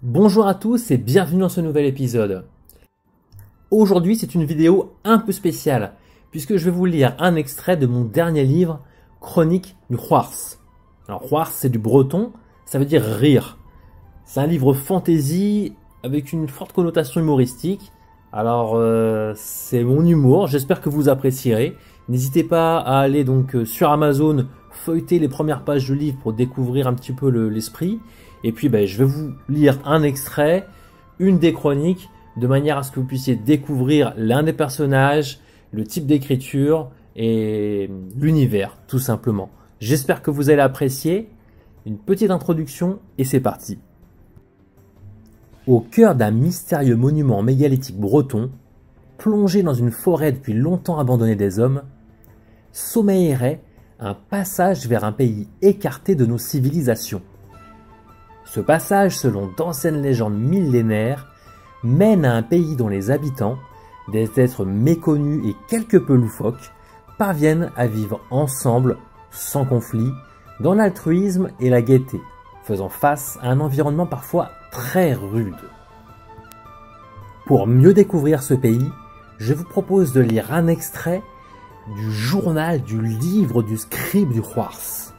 Bonjour à tous et bienvenue dans ce nouvel épisode. Aujourd'hui, c'est une vidéo un peu spéciale puisque je vais vous lire un extrait de mon dernier livre, Chronique du Rhoars. Alors Rhoars, c'est du breton, ça veut dire rire. C'est un livre fantasy avec une forte connotation humoristique. Alors c'est mon humour, j'espère que vous apprécierez. N'hésitez pas à aller donc sur Amazon feuilleter les premières pages du livre pour découvrir un petit peu l'esprit. Et puis je vais vous lire un extrait, une des chroniques, de manière à ce que vous puissiez découvrir l'un des personnages, le type d'écriture et l'univers, tout simplement. J'espère que vous allez apprécier. Une petite introduction et c'est parti. Au cœur d'un mystérieux monument mégalithique breton, plongé dans une forêt depuis longtemps abandonnée des hommes, sommeillerait un passage vers un pays écarté de nos civilisations. Ce passage, selon d'anciennes légendes millénaires, mène à un pays dont les habitants, des êtres méconnus et quelque peu loufoques, parviennent à vivre ensemble, sans conflit, dans l'altruisme et la gaieté, faisant face à un environnement parfois très rude. Pour mieux découvrir ce pays, je vous propose de lire un extrait du journal du livre du scribe du Rhoars.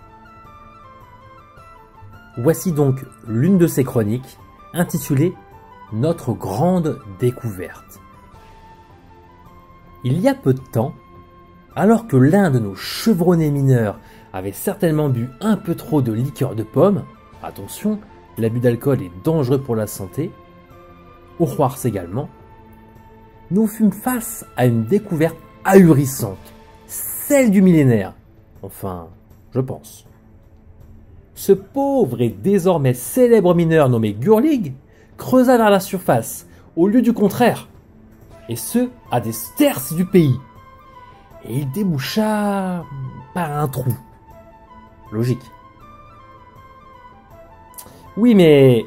Voici donc l'une de ces chroniques, intitulée « Notre grande découverte ». Il y a peu de temps, alors que l'un de nos chevronnés mineurs avait certainement bu un peu trop de liqueur de pomme, attention, l'abus d'alcool est dangereux pour la santé, au Rhoars également, nous fûmes face à une découverte ahurissante, celle du millénaire, enfin, je pense. Ce pauvre et désormais célèbre mineur nommé Gurlig creusa vers la surface, au lieu du contraire, et ce, à des sterces du pays. Et il déboucha par un trou. Logique. Oui, mais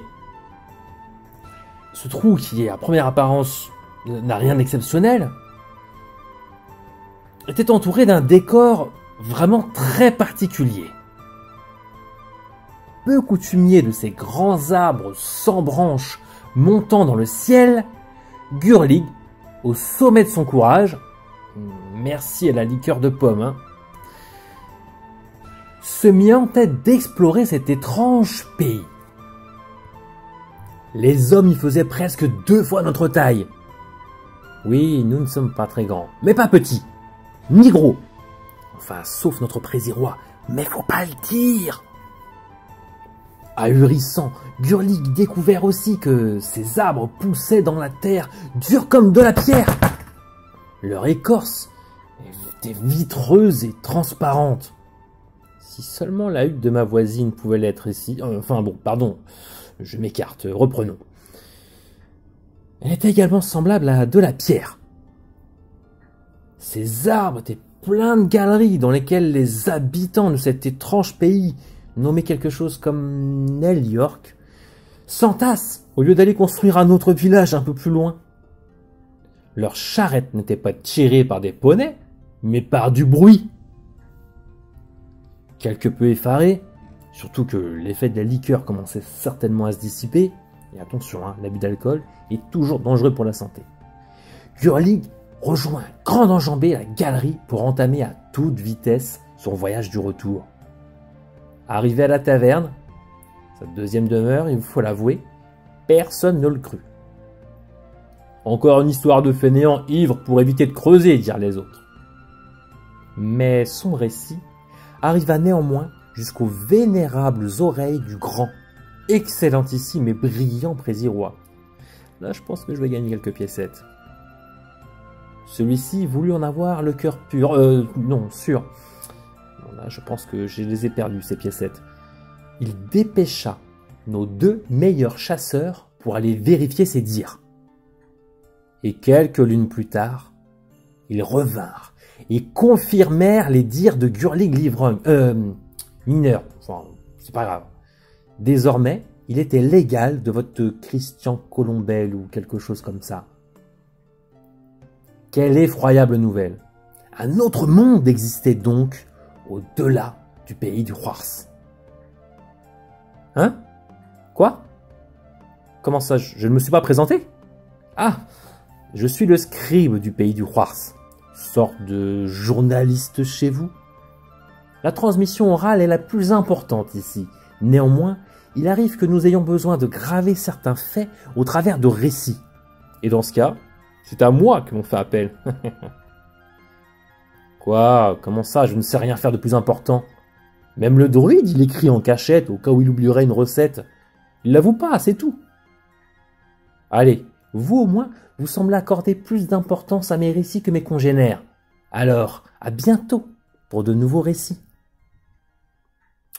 ce trou qui, à première apparence, n'a rien d'exceptionnel, était entouré d'un décor vraiment très particulier. Peu coutumier de ces grands arbres sans branches montant dans le ciel, Gurlig, au sommet de son courage, merci à la liqueur de pomme, se mit en tête d'explorer cet étrange pays. Les hommes y faisaient presque 2 fois notre taille. Oui, nous ne sommes pas très grands, mais pas petits, ni gros. Enfin, sauf notre présirois, mais faut pas le dire. Ahurissant, Gurlig découvert aussi que ces arbres poussaient dans la terre, durs comme de la pierre. Leur écorce était vitreuse et transparente. Si seulement la hutte de ma voisine pouvait l'être ici... Enfin bon, pardon, je m'écarte, reprenons. Elle était également semblable à de la pierre. Ces arbres étaient pleins de galeries dans lesquelles les habitants de cet étrange pays, nommé quelque chose comme Nel York, s'entassent au lieu d'aller construire un autre village un peu plus loin. Leurs charrettes n'étaient pas tirées par des poneys, mais par du bruit. Quelque peu effaré, surtout que l'effet de la liqueur commençait certainement à se dissiper, et attention, l'abus d'alcool est toujours dangereux pour la santé. Gurlig rejoint grande enjambée la galerie pour entamer à toute vitesse son voyage du retour. Arrivé à la taverne, sa deuxième demeure, il faut l'avouer, personne ne le crut. Encore une histoire de fainéant ivre pour éviter de creuser, dirent les autres. Mais son récit arriva néanmoins jusqu'aux vénérables oreilles du grand, excellentissime et brillant présirois. Là, je pense que je vais gagner quelques piécettes. Celui-ci voulut en avoir le cœur pur, non, sûr. Là, je pense que je les ai perdus, ces piécettes. Il dépêcha nos 2 meilleurs chasseurs pour aller vérifier ses dires. Et quelques lunes plus tard, ils revinrent et confirmèrent les dires de Gurlig mineur. Enfin, c'est pas grave. Désormais, il était l'égal de votre Christian Colombel ou quelque chose comme ça. Quelle effroyable nouvelle! Un autre monde existait donc au-delà du pays du Rhoars. Hein? Quoi? Comment ça, je ne me suis pas présenté? Ah, je suis le scribe du pays du Juars, sorte de journaliste chez vous. La transmission orale est la plus importante ici. Néanmoins, il arrive que nous ayons besoin de graver certains faits au travers de récits. Et dans ce cas, c'est à moi que l'on fait appel. Quoi? Comment ça? Je ne sais rien faire de plus important. Même le druide, il écrit en cachette au cas où il oublierait une recette. Il l'avoue pas, c'est tout. Allez, vous au moins, vous semblez accorder plus d'importance à mes récits que mes congénères. Alors, à bientôt pour de nouveaux récits.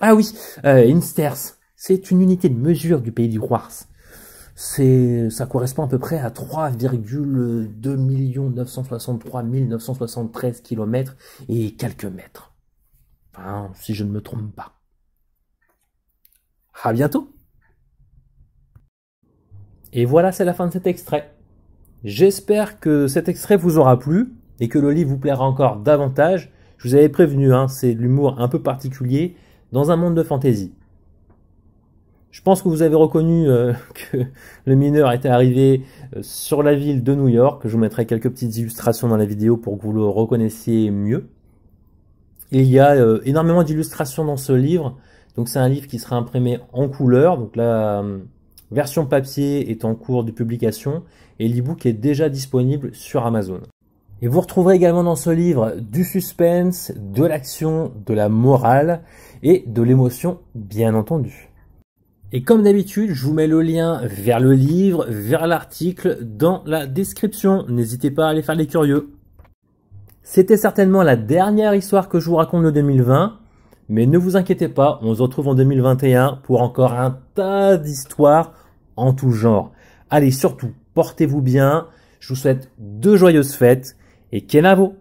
Ah oui, Insters, c'est une unité de mesure du pays du Juars. Ça correspond à peu près à 3,2 963 973 km et quelques mètres. Enfin, si je ne me trompe pas. À bientôt. Et voilà, c'est la fin de cet extrait. J'espère que cet extrait vous aura plu et que le livre vous plaira encore davantage. Je vous avais prévenu, hein, c'est de l'humour un peu particulier dans un monde de fantasy. Je pense que vous avez reconnu que le mineur était arrivé sur la ville de New York. Je vous mettrai quelques petites illustrations dans la vidéo pour que vous le reconnaissiez mieux. Il y a énormément d'illustrations dans ce livre. Donc c'est un livre qui sera imprimé en couleur. Donc la version papier est en cours de publication et l'e-book est déjà disponible sur Amazon. Et vous retrouverez également dans ce livre du suspense, de l'action, de la morale et de l'émotion, bien entendu. Et comme d'habitude, je vous mets le lien vers le livre, vers l'article dans la description. N'hésitez pas à aller faire les curieux. C'était certainement la dernière histoire que je vous raconte de 2020. Mais ne vous inquiétez pas, on se retrouve en 2021 pour encore un tas d'histoires en tout genre. Allez, surtout, portez-vous bien. Je vous souhaite de joyeuses fêtes et Kenavo!